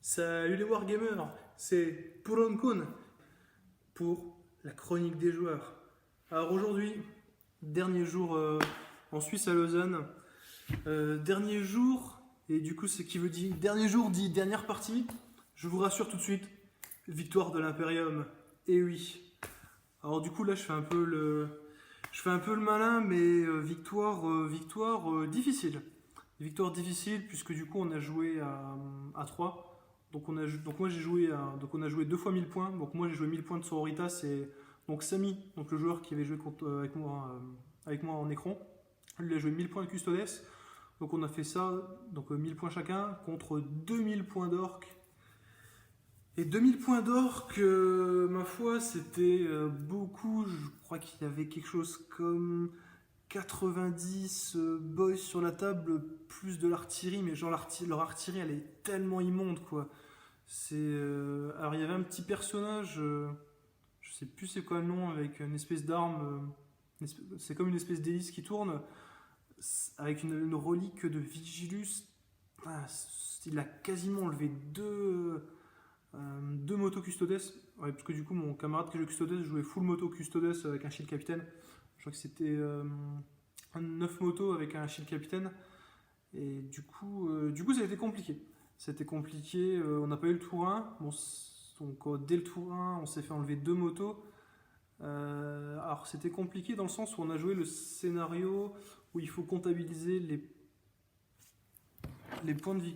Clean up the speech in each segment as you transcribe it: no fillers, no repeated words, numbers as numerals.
Salut les Wargamers, c'est Puronkun pour la chronique des joueurs. Alors aujourd'hui, dernier jour en Suisse à Lausanne, dernier jour, et du coup ce qui veut dire dernier jour dit dernière partie, je vous rassure tout de suite, victoire de l'Imperium, et oui. Alors du coup là je fais un peu le malin, mais victoire difficile. Victoire difficile puisque du coup on a joué à 3. Donc, on a joué 2 fois 1000 points. Donc moi j'ai joué 1000 points de sororitas et donc Samy, donc le joueur qui avait joué avec moi en écran, lui a joué 1000 points de custodes. Donc on a fait ça, donc 1000 points chacun contre 2000 points d'orque. Et 2000 points d'orque, ma foi, c'était beaucoup. Je crois qu'il y avait quelque chose comme 90 boys sur la table, plus de l'artillerie, mais genre leur artillerie elle est tellement immonde quoi. Alors il y avait un petit personnage, je sais plus c'est quoi le nom, avec une espèce d'arme, c'est comme une espèce d'hélice qui tourne, avec une relique de Vigilus. Ah, il a quasiment enlevé deux motos custodes, ouais, parce que du coup mon camarade qui joue custodes jouait full moto custodes avec un shield capitaine. Je crois que c'était 9 motos avec un shield capitaine. Et du coup ça a été compliqué. C'était compliqué, on n'a pas eu le tour 1. Bon, donc dès le tour 1, on s'est fait enlever 2 motos. Alors c'était compliqué dans le sens où on a joué le scénario où il faut comptabiliser les points de vie.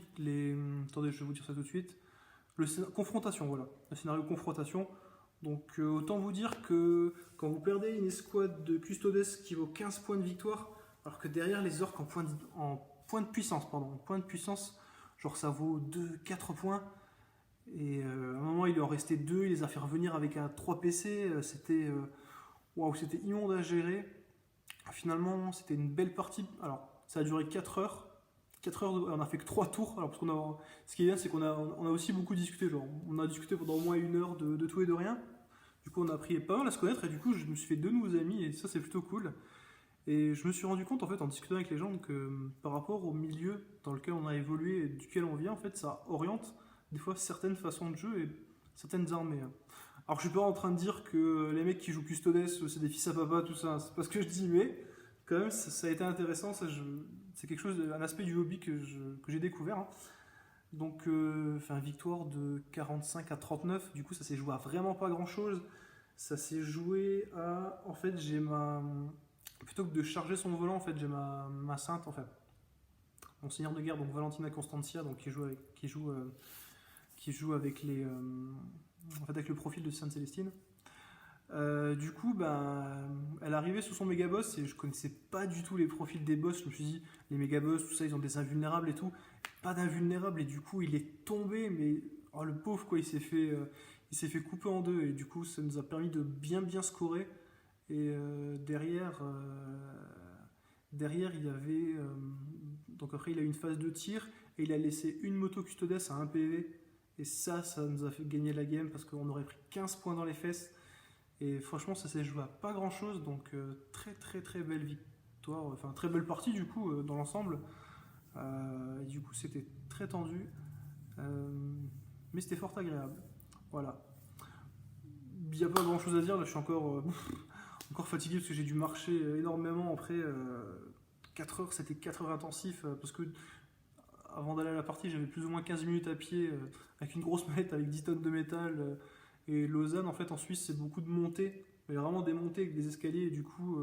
Attendez, je vais vous dire ça tout de suite. Confrontation, voilà. Le scénario confrontation. Donc autant vous dire que quand vous perdez une escouade de custodes qui vaut 15 points de victoire, alors que derrière les orques en point de puissance, genre ça vaut 2-4 points. Et à un moment il lui en restait 2, il les a fait revenir avec un 3 PC, c'était immonde à gérer. Finalement c'était une belle partie, alors ça a duré 4 heures. 4 heures, on a fait que 3 tours. Alors, ce qui est bien, c'est qu'on a aussi beaucoup discuté. Genre, on a discuté pendant au moins 1 heure de tout et de rien. Du coup, on a appris pas mal à se connaître et du coup, je me suis fait 2 nouveaux amis et ça, c'est plutôt cool. Et je me suis rendu compte, en fait, en discutant avec les gens, que par rapport au milieu dans lequel on a évolué et duquel on vient, en fait, ça oriente des fois certaines façons de jeu et certaines armées. Alors, je suis pas en train de dire que les mecs qui jouent Custodes, c'est des fils à papa, tout ça. C'est pas ce que je dis, mais quand même, ça a été intéressant. C'est quelque chose, un aspect du hobby que j'ai découvert. Hein. Donc, victoire de 45 à 39. Du coup, ça s'est joué à vraiment pas grand chose. Ça s'est joué à. En fait, plutôt que de charger son volant, en fait, j'ai ma sainte, en fait. Mon seigneur de guerre, donc Valentina Constantia, donc qui joue avec avec le profil de Sainte Célestine. Du coup, elle arrivait sous son méga boss et je connaissais pas du tout les profils des boss. Je me suis dit, les méga boss, tout ça, ils ont des invulnérables et tout. Pas d'invulnérables et du coup, il est tombé, mais oh, le pauvre, quoi, il s'est fait couper en deux et du coup, ça nous a permis de bien scorer. Et derrière, il y avait. Donc après, il a eu une phase de tir et il a laissé une moto custodes à 1 PV. Et ça nous a fait gagner la game parce qu'on aurait pris 15 points dans les fesses. Et franchement, ça s'est joué à pas grand chose, donc très belle victoire, enfin très belle partie du coup dans l'ensemble. Et du coup, c'était très tendu, mais c'était fort agréable. Voilà. Il n'y a pas grand chose à dire, là je suis encore fatigué parce que j'ai dû marcher énormément après 4 heures, c'était 4 heures intensifs parce que avant d'aller à la partie, j'avais plus ou moins 15 minutes à pied avec une grosse mallette avec 10 tonnes de métal. Et Lausanne, en fait, en Suisse, c'est beaucoup de montées. Il y a vraiment des montées avec des escaliers. Et du coup,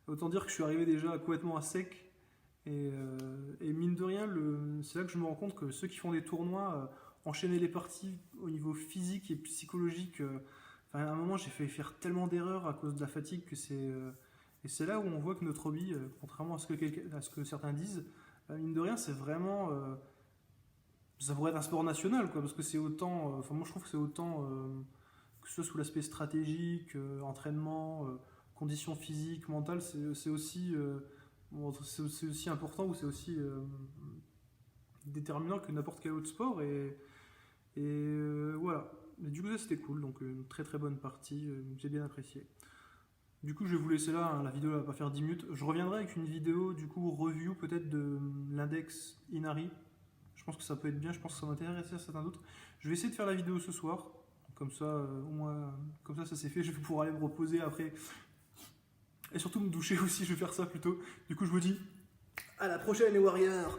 autant dire que je suis arrivé déjà complètement à sec. Et mine de rien, c'est là que je me rends compte que ceux qui font des tournois, enchaîner les parties au niveau physique et psychologique, à un moment, j'ai fait faire tellement d'erreurs à cause de la fatigue que et c'est là où on voit que notre hobby, contrairement à ce que certains disent, mine de rien, c'est vraiment. Ça pourrait être un sport national, quoi, parce que c'est autant. Moi, je trouve que c'est autant. Que ce soit sous l'aspect stratégique, entraînement, conditions physiques, mentales, c'est aussi. C'est aussi important ou c'est aussi déterminant que n'importe quel autre sport. Voilà. Et du coup, ça c'était cool. Donc, une très bonne partie. J'ai bien apprécié. Du coup, je vais vous laisser là. Hein, la vidéo ne va pas faire 10 minutes. Je reviendrai avec une vidéo, du coup, review peut-être de l'index Inari. Je pense que ça peut être bien, je pense que ça va intéresser certains d'autres. Je vais essayer de faire la vidéo ce soir. Comme ça, au moins, comme ça c'est fait. Je vais pouvoir aller me reposer après. Et surtout me doucher aussi, je vais faire ça plutôt. Du coup, je vous dis à la prochaine les Warriors!